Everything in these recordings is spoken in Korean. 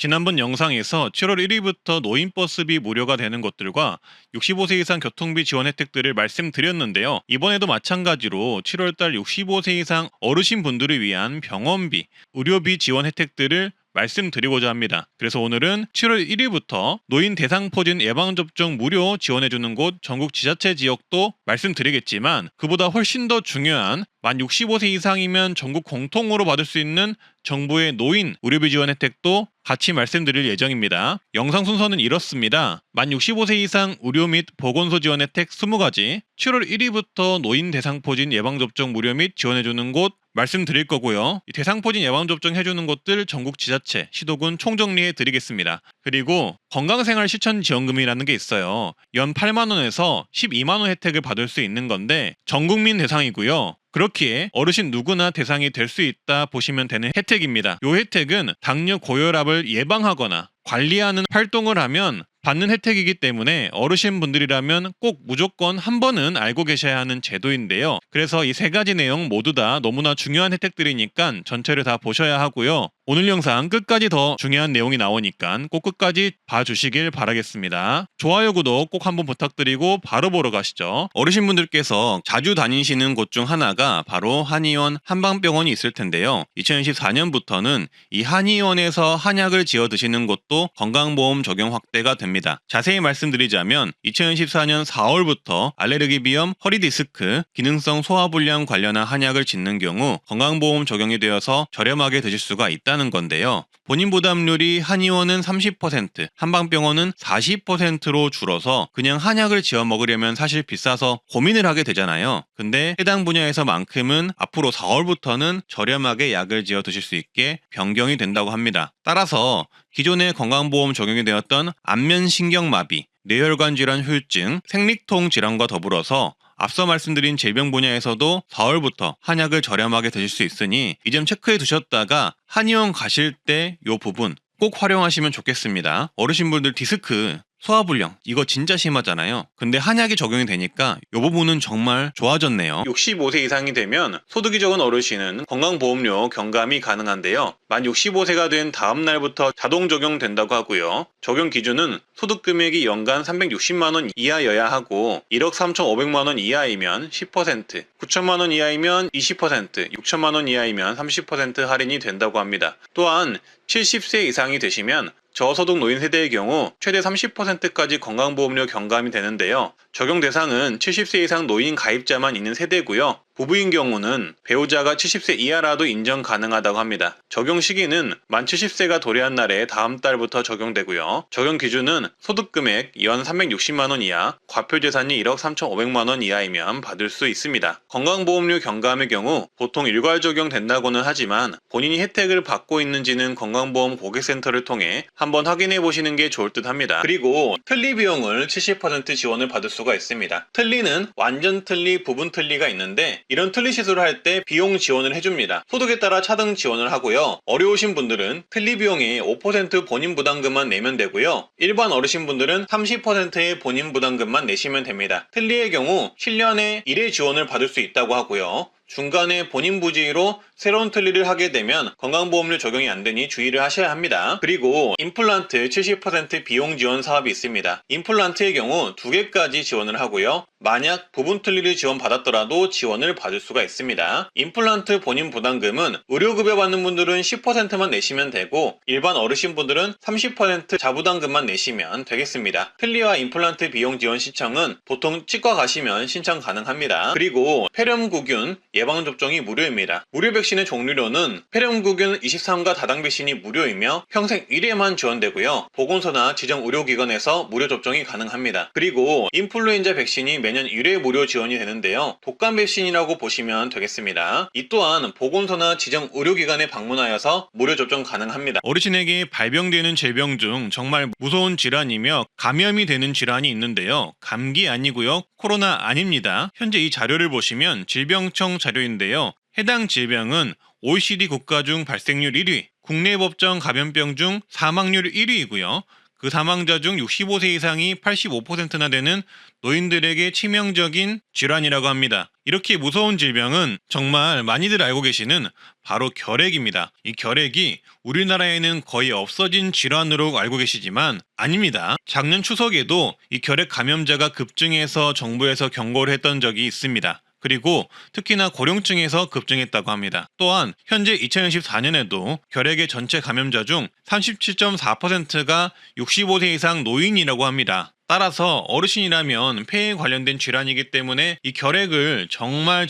지난번 영상에서 7월 1일부터 노인버스비 무료가 되는 것들과 65세 이상 교통비 지원 혜택들을 말씀드렸는데요. 이번에도 마찬가지로 7월달 65세 이상 어르신분들을 위한 병원비, 의료비 지원 혜택들을 말씀드리고자 합니다. 그래서 오늘은 7월 1일부터 노인 대상포진 예방접종 무료 지원해주는 곳 전국 지자체 지역도 말씀드리겠지만, 그보다 훨씬 더 중요한 만 65세 이상이면 전국 공통으로 받을 수 있는 정부의 노인 의료비 지원 혜택도 같이 말씀드릴 예정입니다. 영상 순서는 이렇습니다. 만 65세 이상 의료 및 보건소 지원 혜택 20가지, 7월 1일부터 노인 대상포진 예방접종 무료 및 지원해주는 곳 말씀드릴 거고요. 이 대상포진 예방접종 해주는 곳들 전국 지자체, 시도군 총정리해 드리겠습니다. 그리고 건강생활 실천 지원금이라는 게 있어요. 연 8만원에서 12만원 혜택을 받을 수 있는 건데 전국민 대상이고요. 그렇기에 어르신 누구나 대상이 될 수 있다 보시면 되는 혜택입니다. 이 혜택은 당뇨 고혈압을 예방하거나 관리하는 활동을 하면 받는 혜택이기 때문에 어르신분들이라면 꼭 무조건 한 번은 알고 계셔야 하는 제도인데요. 그래서 이 3가지 내용 모두 다 너무나 중요한 혜택들이니까 전체를 다 보셔야 하고요. 오늘 영상 끝까지 더 중요한 내용이 나오니까 꼭 끝까지 봐주시길 바라겠습니다. 좋아요, 구독 꼭 한번 부탁드리고 바로 보러 가시죠. 어르신분들께서 자주 다니시는 곳 중 하나가 바로 한의원 한방병원이 있을 텐데요. 2024년부터는 이 한의원에서 한약을 지어 드시는 곳도 건강보험 적용 확대가 됩니다. 자세히 말씀드리자면 2014년 4월부터 알레르기 비염, 허리 디스크, 기능성 소화불량 관련한 한약을 짓는 경우 건강보험 적용이 되어서 저렴하게 드실 수가 있다는 건데요. 본인 부담률이 한의원은 30%, 한방병원은 40%로 줄어서 그냥 한약을 지어 먹으려면 사실 비싸서 고민을 하게 되잖아요. 근데 해당 분야에서만큼은 앞으로 4월부터는 저렴하게 약을 지어 드실 수 있게 변경이 된다고 합니다. 따라서 기존의 건강보험 적용이 되었던 안면신경마비, 뇌혈관 질환 후유증, 생리통 질환과 더불어서 앞서 말씀드린 질병 분야에서도 4월부터 한약을 저렴하게 드실 수 있으니 이 점 체크해 두셨다가 한의원 가실 때 이 부분 꼭 활용하시면 좋겠습니다. 어르신분들 디스크, 소화불량 이거 진짜 심하잖아요. 근데 한약이 적용이 되니까 이 부분은 정말 좋아졌네요. 65세 이상이 되면 소득이 적은 어르신은 건강보험료 경감이 가능한데요. 만 65세가 된 다음 날부터 자동 적용된다고 하고요. 적용 기준은 소득 금액이 연간 360만원 이하여야 하고 1억 3,500만원 이하이면 10%, 9천만원 이하이면 20%, 6천만원 이하이면 30% 할인이 된다고 합니다. 또한 70세 이상이 되시면 저소득 노인 세대의 경우 최대 30%까지 건강보험료 경감이 되는데요. 적용 대상은 70세 이상 노인 가입자만 있는 세대고요. 부부인 경우는 배우자가 70세 이하라도 인정 가능하다고 합니다. 적용 시기는 만 70세가 도래한 날에 다음 달부터 적용되고요. 적용 기준은 소득금액 연 360만원 이하, 과표재산이 1억 3,500만원 이하이면 받을 수 있습니다. 건강보험료 경감의 경우 보통 일괄 적용된다고는 하지만 본인이 혜택을 받고 있는지는 건강보험 고객센터를 통해 한번 확인해 보시는 게 좋을 듯 합니다. 그리고 틀니 비용을 70% 지원을 받을 수가 있습니다. 틀니는 완전 틀니, 부분 틀니가 있는데 이런 틀니 시술을 할 때 비용 지원을 해줍니다. 소득에 따라 차등 지원을 하고요. 어려우신 분들은 틀니 비용의 5% 본인 부담금만 내면 되고요. 일반 어르신분들은 30%의 본인 부담금만 내시면 됩니다. 틀니의 경우 7년에 1회 지원을 받을 수 있다고 하고요. 중간에 본인 부지로 새로운 틀니를 하게 되면 건강보험료 적용이 안 되니 주의를 하셔야 합니다. 그리고 임플란트 70% 비용 지원 사업이 있습니다. 임플란트의 경우 2개까지 지원을 하고요. 만약 부분 틀니를 지원받았더라도 지원을 받을 수가 있습니다. 임플란트 본인 부담금은 의료급여 받는 분들은 10%만 내시면 되고 일반 어르신분들은 30% 자부담금만 내시면 되겠습니다. 틀니와 임플란트 비용 지원 신청은 보통 치과 가시면 신청 가능합니다. 그리고 폐렴구균 예방접종이 무료입니다. 무료 백신의 종류로는 폐렴구균 23가 다당 백신이 무료이며 평생 1회만 지원되고요. 보건소나 지정 의료기관에서 무료 접종이 가능합니다. 그리고 인플루엔자 백신이 매년 1회 무료 지원이 되는데요. 독감 백신이라고 보시면 되겠습니다. 이 또한 보건소나 지정 의료기관에 방문하여서 무료 접종 가능합니다. 어르신에게 발병되는 질병 중 정말 무서운 질환이며 감염이 되는 질환이 있는데요. 감기 아니고요. 코로나 아닙니다. 현재 이 자료를 보시면 질병청 자료인데요. 해당 질병은 OECD 국가 중 발생률 1위, 국내 법정 감염병 중 사망률 1위이고요. 그 사망자 중 65세 이상이 85%나 되는 노인들에게 치명적인 질환이라고 합니다. 이렇게 무서운 질병은 정말 많이들 알고 계시는 바로 결핵입니다. 이 결핵이 우리나라에는 거의 없어진 질환으로 알고 계시지만 아닙니다. 작년 추석에도 이 결핵 감염자가 급증해서 정부에서 경고를 했던 적이 있습니다. 그리고 특히나 고령층에서 급증했다고 합니다. 또한 현재 2024년에도 결핵의 전체 감염자 중 37.4%가 65세 이상 노인이라고 합니다. 따라서 어르신이라면 폐에 관련된 질환이기 때문에 이 결핵을 정말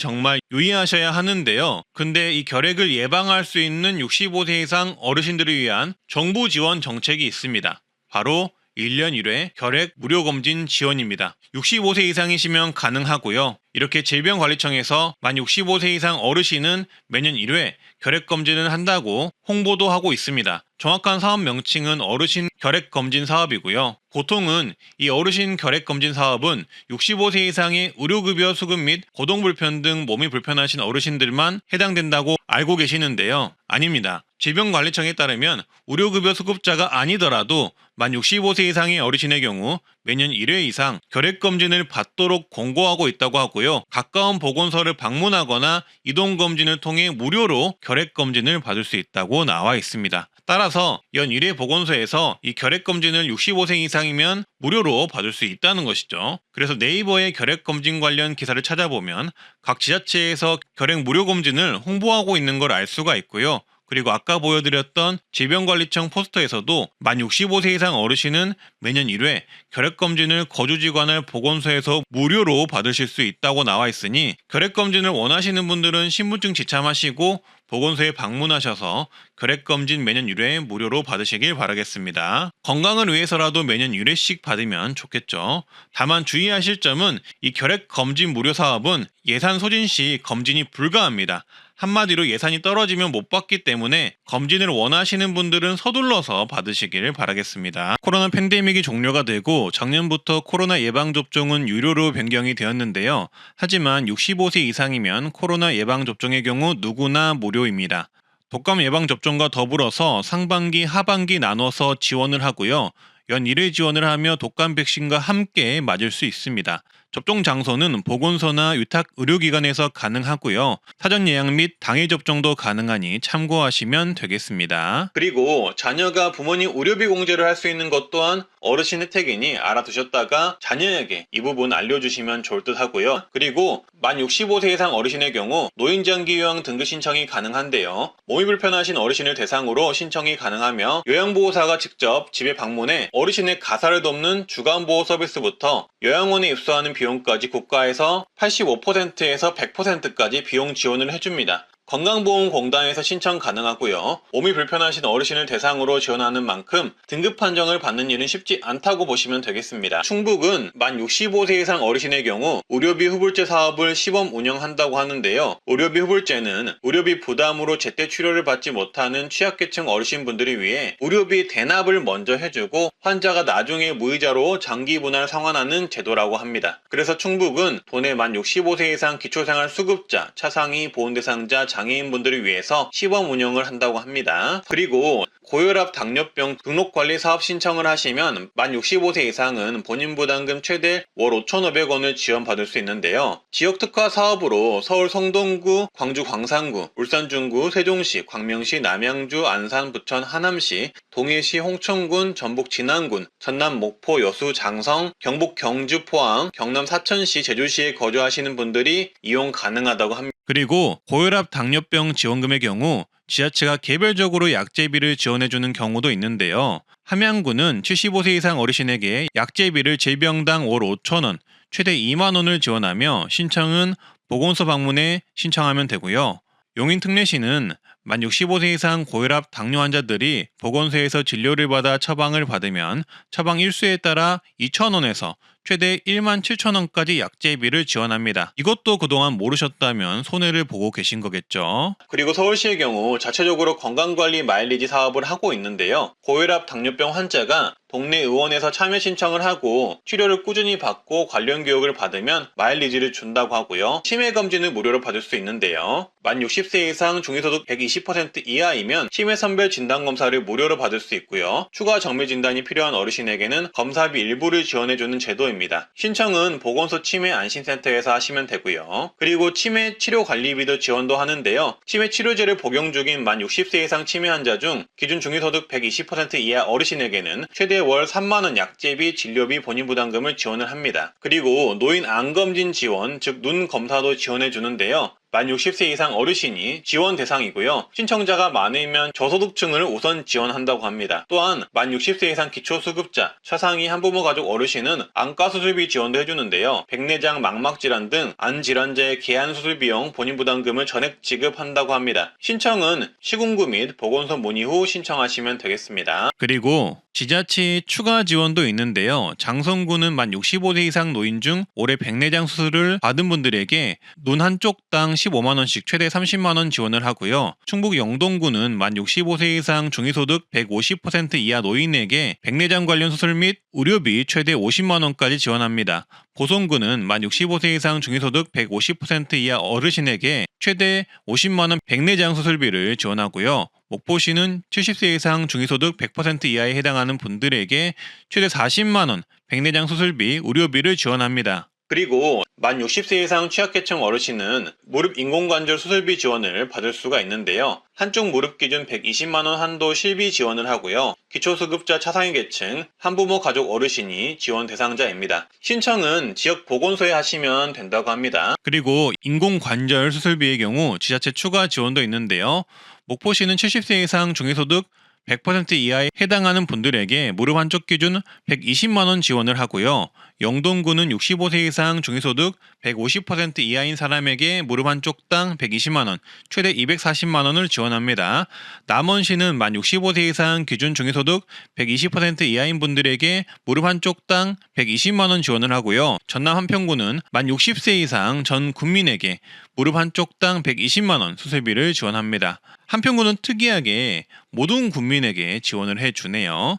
유의하셔야 하는데요. 근데 이 결핵을 예방할 수 있는 65세 이상 어르신들을 위한 정부 지원 정책이 있습니다. 바로 1년 1회 결핵 무료검진 지원입니다. 65세 이상이시면 가능하고요. 이렇게 질병관리청에서 만 65세 이상 어르신은 매년 1회 결핵검진을 한다고 홍보도 하고 있습니다. 정확한 사업 명칭은 어르신 결핵검진 사업이고요. 보통은 이 어르신 결핵검진 사업은 65세 이상의 의료급여 수급 및 거동불편 등 몸이 불편하신 어르신들만 해당된다고 알고 계시는데요. 아닙니다. 질병관리청에 따르면 의료급여 수급자가 아니더라도 만 65세 이상의 어르신의 경우 매년 1회 이상 결핵검진을 받도록 권고하고 있다고 하고요. 가까운 보건소를 방문하거나 이동검진을 통해 무료로 결핵검진을 받을 수 있다고 나와 있습니다. 따라서 연 1회 보건소에서 이 결핵검진을 65세 이상이면 무료로 받을 수 있다는 것이죠. 그래서 네이버에 결핵검진 관련 기사를 찾아보면 각 지자체에서 결핵 무료검진을 홍보하고 있는 걸 알 수가 있고요. 그리고 아까 보여드렸던 질병관리청 포스터에서도 만 65세 이상 어르신은 매년 1회 결핵검진을 거주지관할 보건소에서 무료로 받으실 수 있다고 나와 있으니 결핵검진을 원하시는 분들은 신분증 지참하시고 보건소에 방문하셔서 결핵검진 매년 1회 무료로 받으시길 바라겠습니다. 건강을 위해서라도 매년 1회씩 받으면 좋겠죠. 다만 주의하실 점은 이 결핵검진 무료 사업은 예산 소진 시 검진이 불가합니다. 한마디로 예산이 떨어지면 못 받기 때문에 검진을 원하시는 분들은 서둘러서 받으시길 바라겠습니다. 코로나 팬데믹이 종료가 되고 작년부터 코로나 예방접종은 유료로 변경이 되었는데요. 하지만 65세 이상이면 코로나 예방접종의 경우 누구나 무료입니다. 독감 예방접종과 더불어서 상반기, 하반기 나눠서 지원을 하고요. 연 1회 지원을 하며 독감 백신과 함께 맞을 수 있습니다. 접종 장소는 보건소나 위탁 의료기관에서 가능하고요. 사전 예약 및 당일 접종도 가능하니 참고하시면 되겠습니다. 그리고 자녀가 부모님 의료비 공제를 할 수 있는 것 또한 어르신 혜택이니 알아두셨다가 자녀에게 이 부분 알려주시면 좋을 듯 하고요. 그리고 만 65세 이상 어르신의 경우 노인장기 요양 등급 신청이 가능한데요. 몸이 불편하신 어르신을 대상으로 신청이 가능하며 요양보호사가 직접 집에 방문해 어르신의 가사를 돕는 주간보호 서비스부터 요양원에 입소하는 비용까지 국가에서 85%에서 100%까지 비용 지원을 해줍니다. 건강보험공단에서 신청 가능하고요. 몸이 불편하신 어르신을 대상으로 지원하는 만큼 등급 판정을 받는 일은 쉽지 않다고 보시면 되겠습니다. 충북은 만 65세 이상 어르신의 경우 의료비 후불제 사업을 시범 운영한다고 하는데요. 의료비 후불제는 의료비 부담으로 제때 치료를 받지 못하는 취약계층 어르신분들을 위해 의료비 대납을 먼저 해주고 환자가 나중에 무이자로 장기분할 상환하는 제도라고 합니다. 그래서 충북은 도내 만 65세 이상 기초생활수급자, 차상위 보훈대상자, 장애인분들을 위해서 시범 운영을 한다고 합니다. 그리고 고혈압 당뇨병 등록관리 사업 신청을 하시면 만 65세 이상은 본인 부담금 최대 월 5,500원을 지원받을 수 있는데요. 지역 특화 사업으로 서울 성동구, 광주 광산구, 울산 중구, 세종시, 광명시, 남양주, 안산, 부천, 하남시, 동해시, 홍천군, 전북 진안군, 전남 목포, 여수, 장성, 경북 경주, 포항, 경남 사천시, 제주시에 거주하시는 분들이 이용 가능하다고 합니다. 그리고 고혈압 당뇨병 지원금의 경우 지자체가 개별적으로 약제비를 지원해주는 경우도 있는데요. 함양구는 75세 이상 어르신에게 약제비를 질병당 월 5,000원, 최대 2만원을 지원하며 신청은 보건소 방문해 신청하면 되고요. 용인 특례시는 만 65세 이상 고혈압 당뇨 환자들이 보건소에서 진료를 받아 처방을 받으면 처방 일수에 따라 2,000원에서 최대 17,000원까지 약제비를 지원합니다. 이것도 그동안 모르셨다면 손해를 보고 계신 거겠죠. 그리고 서울시의 경우 자체적으로 건강관리 마일리지 사업을 하고 있는데요. 고혈압 당뇨병 환자가 동네 의원에서 참여 신청을 하고 치료를 꾸준히 받고 관련 교육을 받으면 마일리지를 준다고 하고요. 치매 검진을 무료로 받을 수 있는데요. 만 60세 이상 중위소득 120% 이하이면 치매 선별 진단 검사를 무료로 받을 수 있고요. 추가 정밀 진단이 필요한 어르신에게는 검사비 일부를 지원해주는 제도입니다. 신청은 보건소 치매 안심센터에서 하시면 되고요. 그리고 치매 치료 관리비도 지원도 하는데요. 치매 치료제를 복용 중인 만 60세 이상 치매 환자 중 기준 중위소득 120% 이하 어르신에게는 최대 월 3만원 약제비, 진료비, 본인부담금을 지원을 합니다. 그리고 노인 암검진 지원, 즉 눈 검사도 지원해 주는데요. 만 60세 이상 어르신이 지원 대상이고요. 신청자가 많으면 저소득층을 우선 지원한다고 합니다. 또한 만 60세 이상 기초수급자, 차상위 한부모 가족 어르신은 안과수술비 지원도 해주는데요. 백내장 망막질환 등 안질환자의 개안수술 비용 본인부담금을 전액 지급한다고 합니다. 신청은 시군구 및 보건소 문의 후 신청하시면 되겠습니다. 그리고 지자체의 추가 지원도 있는데요. 장성구는 만 65세 이상 노인 중 올해 백내장 수술을 받은 분들에게 눈 한쪽당 15만원씩 최대 30만원 지원을 하고요. 충북 영동구는 만 65세 이상 중위소득 150% 이하 노인에게 백내장 관련 수술 및 의료비 최대 50만원까지 지원합니다. 보성구는 만 65세 이상 중위소득 150% 이하 어르신에게 최대 50만원 백내장 수술비를 지원하고요. 목포시는 70세 이상 중위소득 100% 이하에 해당하는 분들에게 최대 40만원 백내장 수술비, 의료비를 지원합니다. 그리고 만 60세 이상 취약계층 어르신은 무릎 인공관절 수술비 지원을 받을 수가 있는데요. 한쪽 무릎 기준 120만원 한도 실비 지원을 하고요. 기초수급자 차상위 계층, 한부모 가족 어르신이 지원 대상자입니다. 신청은 지역 보건소에 하시면 된다고 합니다. 그리고 인공관절 수술비의 경우 지자체 추가 지원도 있는데요. 목포시는 70세 이상 중위소득 100% 이하에 해당하는 분들에게 무릎 한쪽 기준 120만원 지원을 하고요. 영동구는 65세 이상 중위소득 150% 이하인 사람에게 무릎 한쪽당 120만원, 최대 240만원을 지원합니다. 남원시는 만 65세 이상 기준 중위소득 120% 이하인 분들에게 무릎 한쪽당 120만원 지원을 하고요. 전남 한평구는 만 60세 이상 전 국민에게 무릎 한쪽당 120만원 수술비를 지원합니다. 한평구는 특이하게 모든 국민에게 지원을 해주네요.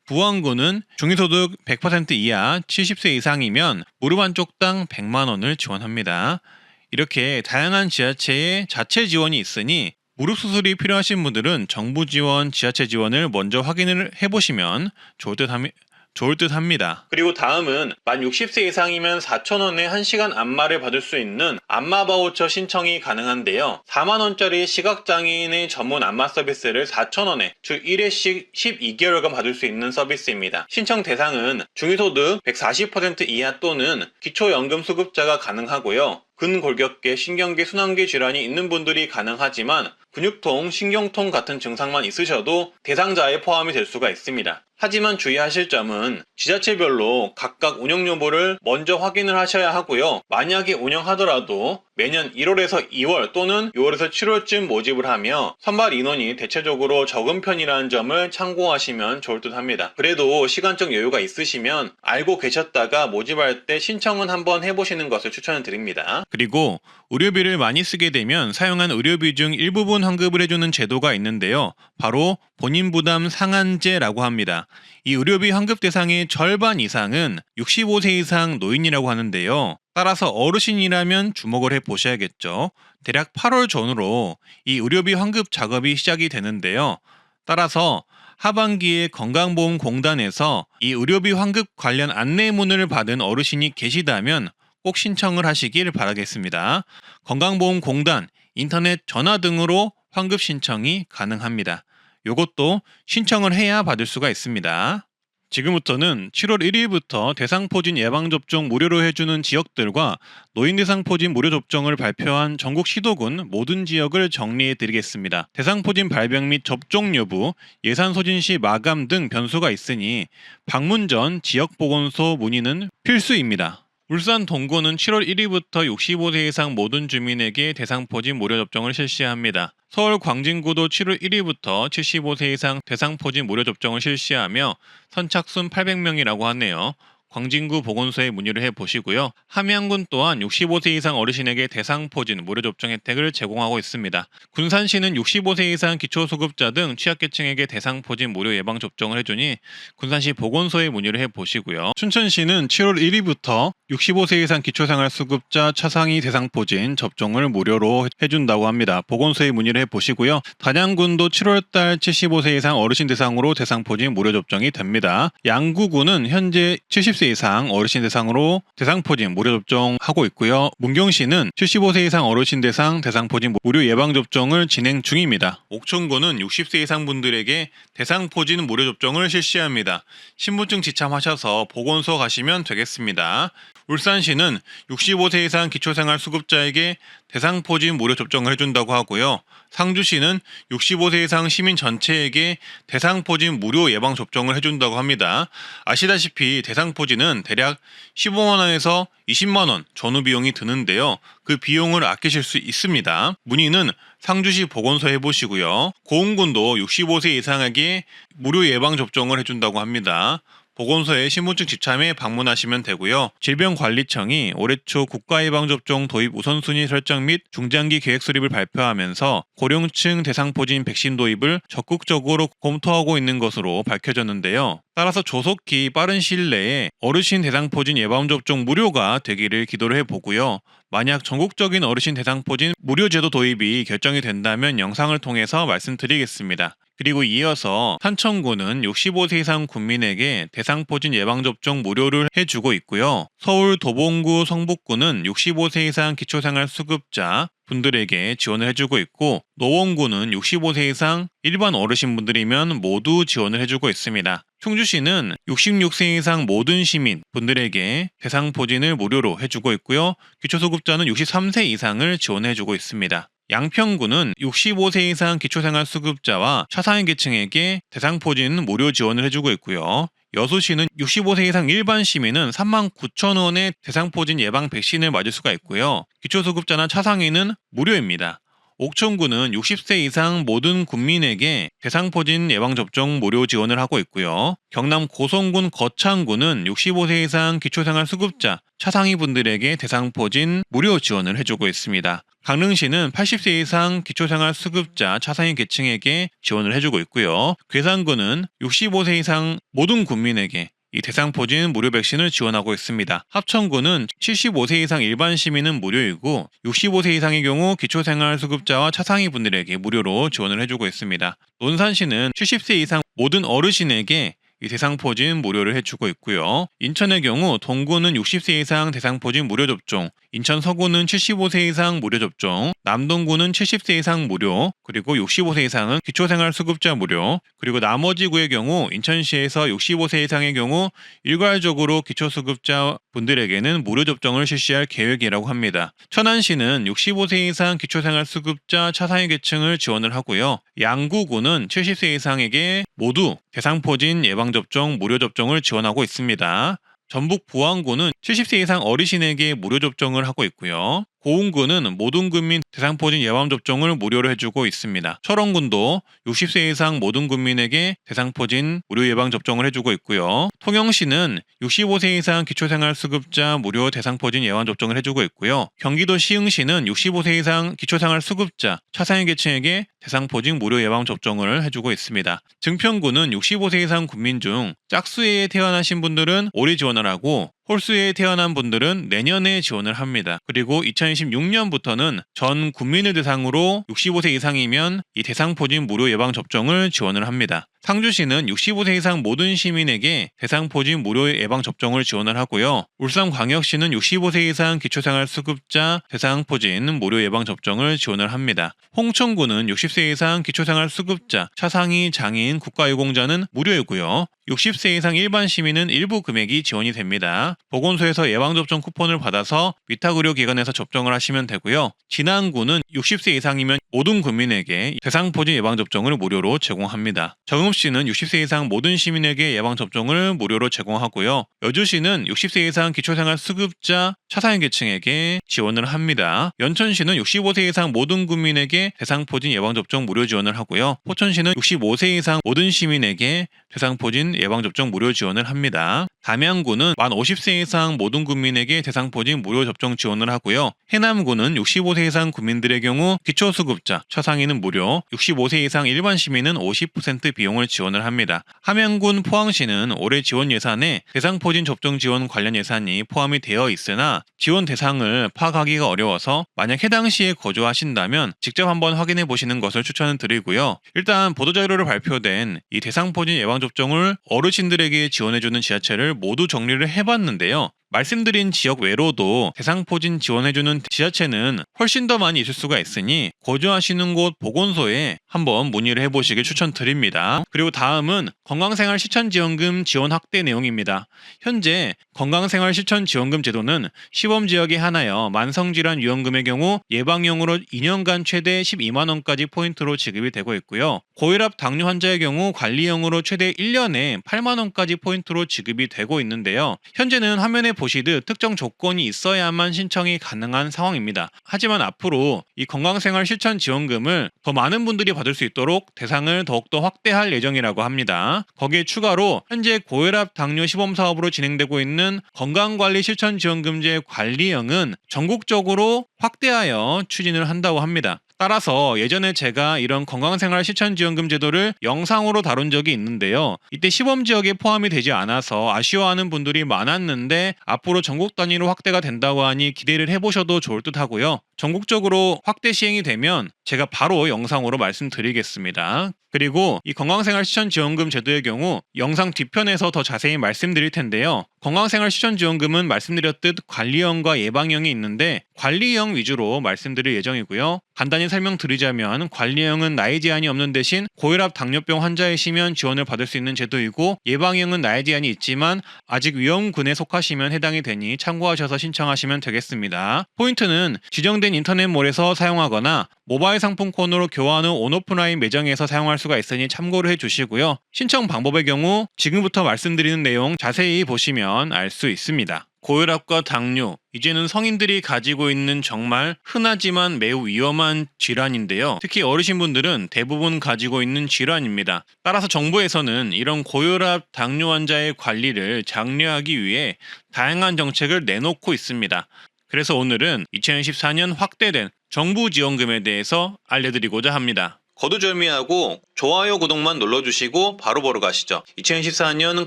부안구는 중위소득 100% 이하 70세 이상이면 무릎 한쪽당 100만원을 지원합니다. 이렇게 다양한 지자체의 자체 지원이 있으니 무릎 수술이 필요하신 분들은 정부 지원, 지자체 지원을 먼저 확인을 해보시면 좋을 듯 합니다. 그리고 다음은 만 60세 이상이면 4,000원에 1시간 안마를 받을 수 있는 안마 바우처 신청이 가능한데요. 4만원짜리 시각장애인의 전문 안마 서비스를 4,000원에 주 1회씩 12개월간 받을 수 있는 서비스입니다. 신청 대상은 중위소득 140% 이하 또는 기초연금 수급자가 가능하고요. 근골격계, 신경계, 순환계 질환이 있는 분들이 가능하지만 근육통, 신경통 같은 증상만 있으셔도 대상자에 포함이 될 수가 있습니다. 하지만 주의하실 점은 지자체별로 각각 운영 여부를 먼저 확인을 하셔야 하고요. 만약에 운영하더라도 매년 1월에서 2월 또는 6월에서 7월쯤 모집을 하며 선발 인원이 대체적으로 적은 편이라는 점을 참고하시면 좋을 듯 합니다. 그래도 시간적 여유가 있으시면 알고 계셨다가 모집할 때 신청은 한번 해보시는 것을 추천을 드립니다. 그리고 의료비를 많이 쓰게 되면 사용한 의료비 중 일부분 환급을 해주는 제도가 있는데요. 바로 본인부담 상한제라고 합니다. 이 의료비 환급 대상의 절반 이상은 65세 이상 노인이라고 하는데요. 따라서 어르신이라면 주목을 해보셔야겠죠. 대략 8월 전후로 이 의료비 환급 작업이 시작이 되는데요. 따라서 하반기에 건강보험공단에서 이 의료비 환급 관련 안내문을 받은 어르신이 계시다면 꼭 신청을 하시길 바라겠습니다. 건강보험공단, 인터넷, 전화 등으로 환급 신청이 가능합니다. 이것도 신청을 해야 받을 수가 있습니다. 지금부터는 7월 1일부터 대상포진 예방접종 무료로 해주는 지역들과 노인대상포진 무료 접종을 발표한 전국 시도군 모든 지역을 정리해 드리겠습니다. 대상포진 발병 및 접종 여부, 예산 소진 시 마감 등 변수가 있으니 방문 전 지역보건소 문의는 필수입니다. 울산 동구는 7월 1일부터 65세 이상 모든 주민에게 대상포진 무료 접종을 실시합니다. 서울 광진구도 7월 1일부터 75세 이상 대상포진 무료 접종을 실시하며 선착순 800명이라고 하네요. 광진구 보건소에 문의를 해보시고요. 함양군 또한 65세 이상 어르신에게 대상포진 무료 접종 혜택을 제공하고 있습니다. 군산시는 65세 이상 기초수급자 등 취약계층에게 대상포진 무료 예방접종을 해주니 군산시 보건소에 문의를 해보시고요. 춘천시는 7월 1일부터 65세 이상 기초생활수급자 차상위 대상포진 접종을 무료로 해준다고 합니다. 보건소에 문의를 해보시고요. 단양군도 7월달 75세 이상 어르신 대상으로 대상포진 무료 접종이 됩니다. 양구군은 현재 70세 이상 어르신 대상으로 대상포진 무료 접종하고 있고요. 문경시는 75세 이상 어르신 대상포진 무료 예방접종을 진행 중입니다. 옥천군은 60세 이상 분들에게 대상포진 무료 접종을 실시합니다. 신분증 지참하셔서 보건소 가시면 되겠습니다. 울산시는 65세 이상 기초생활수급자에게 대상포진 무료 접종을 해준다고 하고요. 상주시는 65세 이상 시민 전체에게 대상포진 무료 예방접종을 해준다고 합니다. 아시다시피 대상포진은 대략 15만원에서 20만원 전후 비용이 드는데요. 그 비용을 아끼실 수 있습니다. 문의는 상주시 보건소 해보시고요. 고흥군도 65세 이상에게 무료 예방접종을 해준다고 합니다. 보건소에 신분증 지참에 방문하시면 되고요. 질병관리청이 올해 초 국가예방접종 도입 우선순위 설정 및 중장기 계획 수립을 발표하면서 고령층 대상포진 백신 도입을 적극적으로 검토하고 있는 것으로 밝혀졌는데요. 따라서 조속히 빠른 시일 내에 어르신 대상포진 예방접종 무료가 되기를 기도를 해보고요. 만약 전국적인 어르신 대상포진 무료 제도 도입이 결정이 된다면 영상을 통해서 말씀드리겠습니다. 그리고 이어서 산청구는 65세 이상 국민에게 대상포진 예방접종 무료를 해주고 있고요. 서울 도봉구 성북구는 65세 이상 기초생활수급자 분들에게 지원을 해주고 있고, 노원구는 65세 이상 일반 어르신분들이면 모두 지원을 해주고 있습니다. 충주시는 66세 이상 모든 시민 분들에게 대상포진을 무료로 해주고 있고요. 기초수급자는 63세 이상을 지원해주고 있습니다. 양평구는 65세 이상 기초생활수급자와 차상위 계층에게 대상포진 무료 지원을 해주고 있고요. 여수시는 65세 이상 일반 시민은 39,000원의 대상포진 예방 백신을 맞을 수가 있고요. 기초수급자나 차상위는 무료입니다. 옥천구는 60세 이상 모든 국민에게 대상포진 예방접종 무료 지원을 하고 있고요. 경남 고성군 거창구는 65세 이상 기초생활수급자, 차상위 분들에게 대상포진 무료 지원을 해주고 있습니다. 강릉시는 80세 이상 기초생활수급자 차상위 계층에게 지원을 해주고 있고요. 괴산구는 65세 이상 모든 국민에게 이 대상포진 무료 백신을 지원하고 있습니다. 합천구는 75세 이상 일반 시민은 무료이고 65세 이상의 경우 기초생활수급자와 차상위 분들에게 무료로 지원을 해주고 있습니다. 논산시는 70세 이상 모든 어르신에게 이 대상포진 무료를 해주고 있고요. 인천의 경우 동구는 60세 이상 대상포진 무료 접종, 인천 서구는 75세 이상 무료 접종, 남동구는 70세 이상 무료, 그리고 65세 이상은 기초생활수급자 무료, 그리고 나머지 구의 경우 인천시에서 65세 이상의 경우 일괄적으로 기초수급자 분들에게는 무료 접종을 실시할 계획이라고 합니다. 천안시는 65세 이상 기초생활수급자 차상위 계층을 지원을 하고요. 양구구는 70세 이상에게 모두 대상포진 예방접종 무료 접종을 지원하고 있습니다. 전북 부안구는 70세 이상 어르신에게 무료 접종을 하고 있고요. 고흥구는 모든 국민 대상포진 예방접종을 무료로 해주고 있습니다. 철원군도 60세 이상 모든 국민에게 대상포진 무료 예방접종을 해주고 있고요. 통영시는 65세 이상 기초생활수급자 무료 대상포진 예방접종을 해주고 있고요. 경기도 시흥시는 65세 이상 기초생활수급자 차상위 계층에게 대상포진 무료 예방접종을 해주고 있습니다. 증평구는 65세 이상 국민 중 짝수에 태어나신 분들은 올해 지원을 하고 홀수에 태어난 분들은 내년에 지원을 합니다. 그리고 2026년부터는 전 국민을 대상으로 65세 이상이면 이 대상포진 무료 예방접종을 지원을 합니다. 상주시는 65세 이상 모든 시민에게 대상포진 무료 예방접종을 지원을 하고요. 울산광역시는 65세 이상 기초생활수급자 대상포진 무료 예방접종을 지원을 합니다. 홍천구는 60세 이상 기초생활수급자, 차상위 장애인 국가유공자는 무료이고요. 60세 이상 일반 시민은 일부 금액이 지원이 됩니다. 보건소에서 예방접종 쿠폰을 받아서 위탁의료기관에서 접종을 하시면 되고요. 진안구는 60세 이상이면 모든 국민에게 대상포진 예방접종을 무료로 제공합니다. 정읍시는 60세 이상 모든 시민에게 예방접종을 무료로 제공하고요. 여주시는 60세 이상 기초생활수급자 차상위 계층에게 지원을 합니다. 연천시는 65세 이상 모든 국민에게 대상포진 예방접종 무료 지원을 하고요. 포천시는 65세 이상 모든 시민에게 대상포진 예방접종 무료 지원을 합니다. 담양구는 만 50세 이상 모든 국민에게 대상포진 무료 접종 지원을 하고요. 해남구는 65세 이상 국민들의 경우 기초수급자, 처상인은 무료, 65세 이상 일반 시민은 50% 비용을 지원을 합니다. 함양군, 포항시는 올해 지원 예산에 대상포진 접종 지원 관련 예산이 포함이 되어 있으나 지원 대상을 파악하기가 어려워서 만약 해당 시에 거주하신다면 직접 한번 확인해 보시는 것을 추천을 드리고요. 일단 보도자료로 발표된 이 대상포진 예방접종을 어르신들에게 지원해주는 지자체를 모두 정리를 해봤는데요. 말씀드린 지역 외로도 대상포진 지원해주는 지자체는 훨씬 더 많이 있을 수가 있으니 거주하시는 곳 보건소에 한번 문의를 해보시길 추천드립니다. 그리고 다음은 건강생활 실천지원금 지원 확대 내용입니다. 현재 건강생활 실천지원금 제도는 시범지역에 하나여 만성질환위험금의 경우 예방용으로 2년간 최대 12만원까지 포인트로 지급이 되고 있고요. 고혈압 당뇨 환자의 경우 관리용으로 최대 1년에 8만원까지 포인트로 지급이 되고 있는데요. 현재는 화면에 보시듯 특정 조건이 있어야만 신청이 가능한 상황입니다. 하지만 앞으로 이 건강생활 실천지원금을 더 많은 분들이 받을 수 있도록 대상을 더욱더 확대할 예정이라고 합니다. 거기에 추가로 현재 고혈압 당뇨 시범사업으로 진행되고 있는 건강관리 실천지원금제 관리형은 전국적으로 확대하여 추진을 한다고 합니다. 따라서 예전에 제가 이런 건강생활 실천지원금 제도를 영상으로 다룬 적이 있는데요. 이때 시범지역에 포함이 되지 않아서 아쉬워하는 분들이 많았는데 앞으로 전국 단위로 확대가 된다고 하니 기대를 해보셔도 좋을 듯 하고요. 전국적으로 확대 시행이 되면 제가 바로 영상으로 말씀드리겠습니다. 그리고 이 건강생활 실천지원금 제도의 경우 영상 뒤편에서 더 자세히 말씀드릴 텐데요. 건강생활 실천지원금은 말씀드렸듯 관리형과 예방형이 있는데 관리형 위주로 말씀드릴 예정이고요. 간단히 설명드리자면 관리형은 나이 제한이 없는 대신 고혈압 당뇨병 환자이시면 지원을 받을 수 있는 제도이고 예방형은 나이 제한이 있지만 아직 위험군에 속하시면 해당이 되니 참고하셔서 신청하시면 되겠습니다. 포인트는 지정된 인터넷몰에서 사용하거나 모바일 상품권으로 교환 후 온오프라인 매장에서 사용할 수가 있으니 참고를 해주시고요. 신청 방법의 경우 지금부터 말씀드리는 내용 자세히 보시면 알 수 있습니다. 고혈압과 당뇨, 이제는 성인들이 가지고 있는 정말 흔하지만 매우 위험한 질환인데요. 특히 어르신분들은 대부분 가지고 있는 질환입니다. 따라서 정부에서는 이런 고혈압, 당뇨 환자의 관리를 장려하기 위해 다양한 정책을 내놓고 있습니다. 그래서 오늘은 2014년 확대된 정부 지원금에 대해서 알려드리고자 합니다. 거두절미하고 좋아요, 구독만 눌러주시고 바로 보러 가시죠. 2014년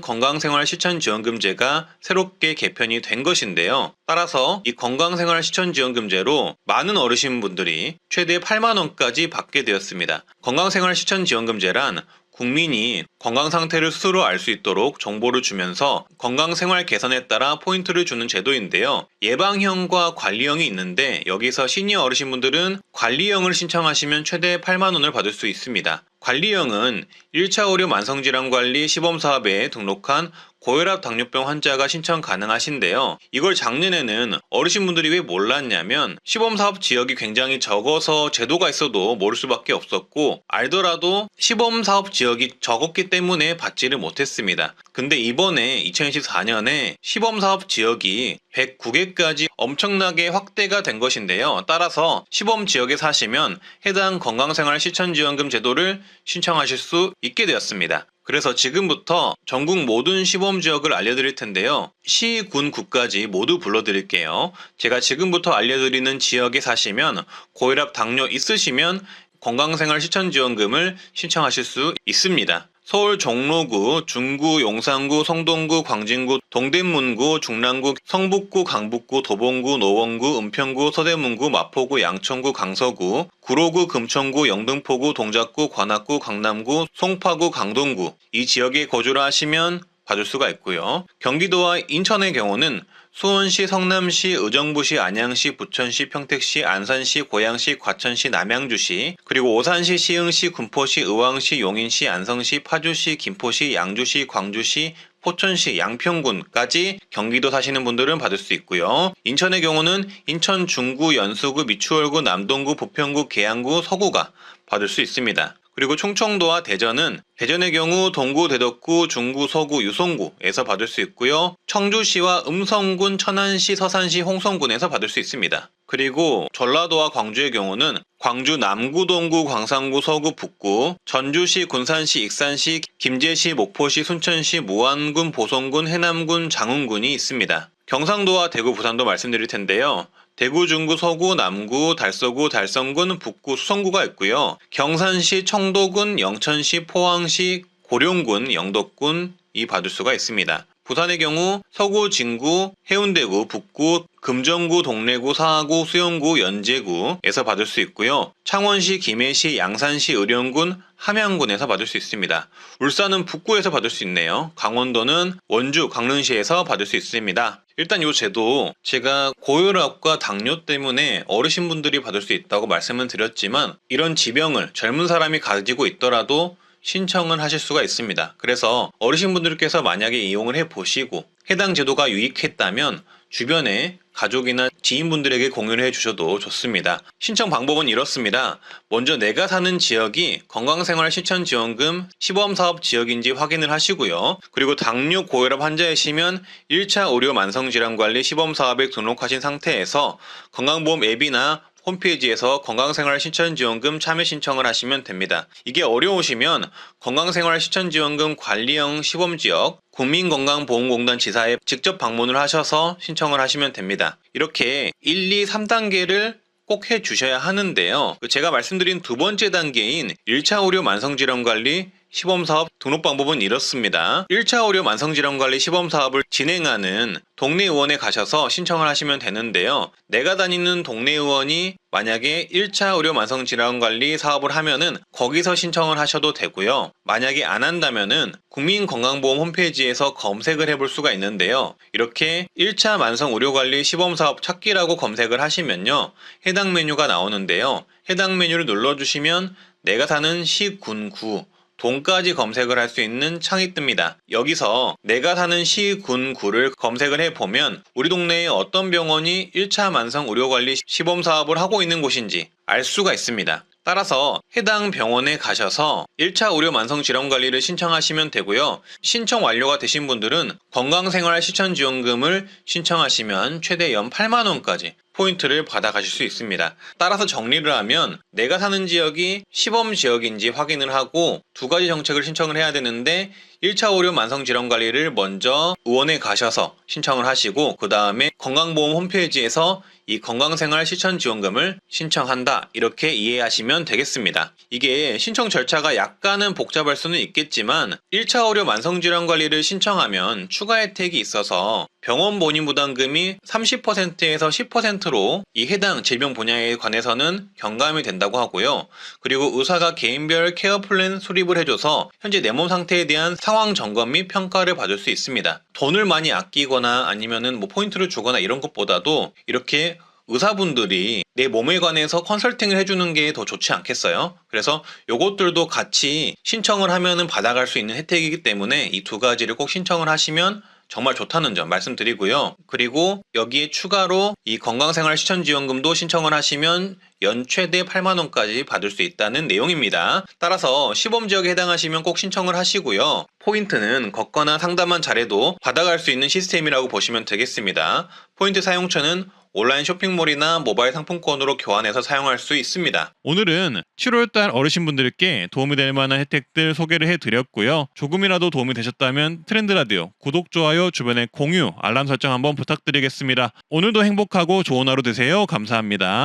건강생활 실천지원금제가 새롭게 개편이 된 것인데요. 따라서 이 건강생활 실천지원금제로 많은 어르신분들이 최대 8만원까지 받게 되었습니다. 건강생활 실천지원금제란 국민이 건강 상태를 스스로 알 수 있도록 정보를 주면서 건강생활 개선에 따라 포인트를 주는 제도인데요. 예방형과 관리형이 있는데 여기서 시니어 어르신분들은 관리형을 신청하시면 최대 8만원을 받을 수 있습니다. 관리형은 1차 의료 만성질환관리 시범사업에 등록한 고혈압 당뇨병 환자가 신청 가능하신데요. 이걸 작년에는 어르신분들이 왜 몰랐냐면 시범사업 지역이 굉장히 적어서 제도가 있어도 모를 수밖에 없었고 알더라도 시범사업 지역이 적었기 때문에 받지를 못했습니다. 근데 이번에 2024년에 시범사업 지역이 109개까지 엄청나게 확대가 된 것인데요. 따라서 시범지역에 사시면 해당 건강생활 실천지원금 제도를 신청하실 수 있게 되었습니다. 그래서 지금부터 전국 모든 시범지역을 알려드릴 텐데요. 시, 군, 구까지 모두 불러드릴게요. 제가 지금부터 알려드리는 지역에 사시면 고혈압, 당뇨 있으시면 건강생활 실천지원금을 신청하실 수 있습니다. 서울 종로구, 중구, 용산구, 성동구, 광진구, 동대문구, 중랑구, 성북구, 강북구, 도봉구, 노원구, 은평구, 서대문구, 마포구, 양천구, 강서구, 구로구, 금천구, 영등포구, 동작구, 관악구, 강남구, 송파구, 강동구 이 지역에 거주를 하시면 받을 수가 있고요. 경기도와 인천의 경우는 수원시, 성남시, 의정부시, 안양시, 부천시, 평택시, 안산시, 고양시, 과천시, 남양주시, 그리고 오산시, 시흥시, 군포시, 의왕시, 용인시, 안성시, 파주시, 김포시, 양주시, 광주시, 포천시, 양평군까지 경기도 사시는 분들은 받을 수 있고요. 인천의 경우는 인천 중구, 연수구, 미추홀구, 남동구, 부평구, 계양구, 서구가 받을 수 있습니다. 그리고 충청도와 대전은 대전의 경우 동구, 대덕구, 중구, 서구, 유성구에서 받을 수 있고요. 청주시와 음성군, 천안시, 서산시, 홍성군에서 받을 수 있습니다. 그리고 전라도와 광주의 경우는 광주 남구, 동구, 광산구, 서구, 북구, 전주시, 군산시, 익산시, 김제시, 목포시, 순천시, 무안군, 보성군, 해남군, 장흥군이 있습니다. 경상도와 대구, 부산도 말씀드릴 텐데요. 대구, 중구, 서구, 남구, 달서구, 달성군, 북구, 수성구가 있고요. 경산시, 청도군, 영천시, 포항시, 고령군, 영덕군이 받을 수가 있습니다. 부산의 경우 서구, 진구, 해운대구, 북구, 금정구, 동래구, 사하구, 수영구, 연제구에서 받을 수 있고요. 창원시, 김해시, 양산시, 의령군, 함양군에서 받을 수 있습니다. 울산은 북구에서 받을 수 있네요. 강원도는 원주, 강릉시에서 받을 수 있습니다. 일단 이 제도 제가 고혈압과 당뇨 때문에 어르신분들이 받을 수 있다고 말씀은 드렸지만 이런 지병을 젊은 사람이 가지고 있더라도 신청을 하실 수가 있습니다. 그래서 어르신분들께서 만약에 이용을 해보시고 해당 제도가 유익했다면 주변에 가족이나 지인분들에게 공유를 해주셔도 좋습니다. 신청 방법은 이렇습니다. 먼저 내가 사는 지역이 건강생활실천지원금 시범사업 지역인지 확인을 하시고요. 그리고 당뇨 고혈압 환자이시면 1차 의료 만성질환관리 시범사업에 등록하신 상태에서 건강보험 앱이나 홈페이지에서 건강생활실천지원금 참여 신청을 하시면 됩니다. 이게 어려우시면 건강생활실천지원금 관리형 시범지역 국민건강보험공단 지사에 직접 방문을 하셔서 신청을 하시면 됩니다. 이렇게 1, 2, 3단계를 꼭 해주셔야 하는데요. 제가 말씀드린 두 번째 단계인 1차 의료 만성질환관리 시범사업 등록 방법은 이렇습니다. 1차 의료 만성질환관리 시범사업을 진행하는 동네 의원에 가셔서 신청을 하시면 되는데요. 내가 다니는 동네 의원이 만약에 1차 의료 만성질환관리 사업을 하면은 거기서 신청을 하셔도 되고요. 만약에 안 한다면은 국민건강보험 홈페이지에서 검색을 해볼 수가 있는데요. 이렇게 1차 만성의료관리 시범사업 찾기라고 검색을 하시면요. 해당 메뉴가 나오는데요. 해당 메뉴를 눌러주시면 내가 사는 시, 군, 구, 동까지 검색을 할 수 있는 창이 뜹니다. 여기서 내가 사는 시, 군, 구를 검색을 해보면 우리 동네에 어떤 병원이 1차 만성의료관리 시범사업을 하고 있는 곳인지 알 수가 있습니다. 따라서 해당 병원에 가셔서 1차 의료 만성질환관리를 신청하시면 되고요. 신청 완료가 되신 분들은 건강생활실천지원금을 신청하시면 최대 연 8만원까지 포인트를 받아가실 수 있습니다. 따라서 정리를 하면 내가 사는 지역이 시범 지역인지 확인을 하고 두 가지 정책을 신청을 해야 되는데 1차 의료 만성질환관리를 먼저 의원에 가셔서 신청을 하시고 그 다음에 건강보험 홈페이지에서 이 건강생활실천지원금을 신청한다 이렇게 이해하시면 되겠습니다. 이게 신청 절차가 약간은 복잡할 수는 있겠지만 1차 의료 만성질환관리를 신청하면 추가 혜택이 있어서 병원 본인 부담금이 30%에서 10%로 이 해당 질병 분야에 관해서는 경감이 된다고 하고요. 그리고 의사가 개인별 케어 플랜 수립을 해줘서 현재 내 몸 상태에 대한 상황 점검 및 평가를 받을 수 있습니다. 돈을 많이 아끼거나 아니면은 포인트를 주거나 이런 것보다도 이렇게 의사분들이 내 몸에 관해서 컨설팅을 해주는 게 더 좋지 않겠어요? 그래서 요것들도 같이 신청을 하면은 받아갈 수 있는 혜택이기 때문에 이 두 가지를 꼭 신청을 하시면 정말 좋다는 점 말씀드리고요. 그리고 여기에 추가로 이 건강생활실천지원금도 신청을 하시면 연 최대 8만원까지 받을 수 있다는 내용입니다. 따라서 시범지역에 해당하시면 꼭 신청을 하시고요. 포인트는 걷거나 상담만 잘해도 받아갈 수 있는 시스템이라고 보시면 되겠습니다. 포인트 사용처는 온라인 쇼핑몰이나 모바일 상품권으로 교환해서 사용할 수 있습니다. 오늘은 7월달 어르신분들께 도움이 될 만한 혜택들 소개를 해드렸고요. 조금이라도 도움이 되셨다면 트렌드라디오 구독, 좋아요, 주변에 공유, 알람 설정 한번 부탁드리겠습니다. 오늘도 행복하고 좋은 하루 되세요. 감사합니다.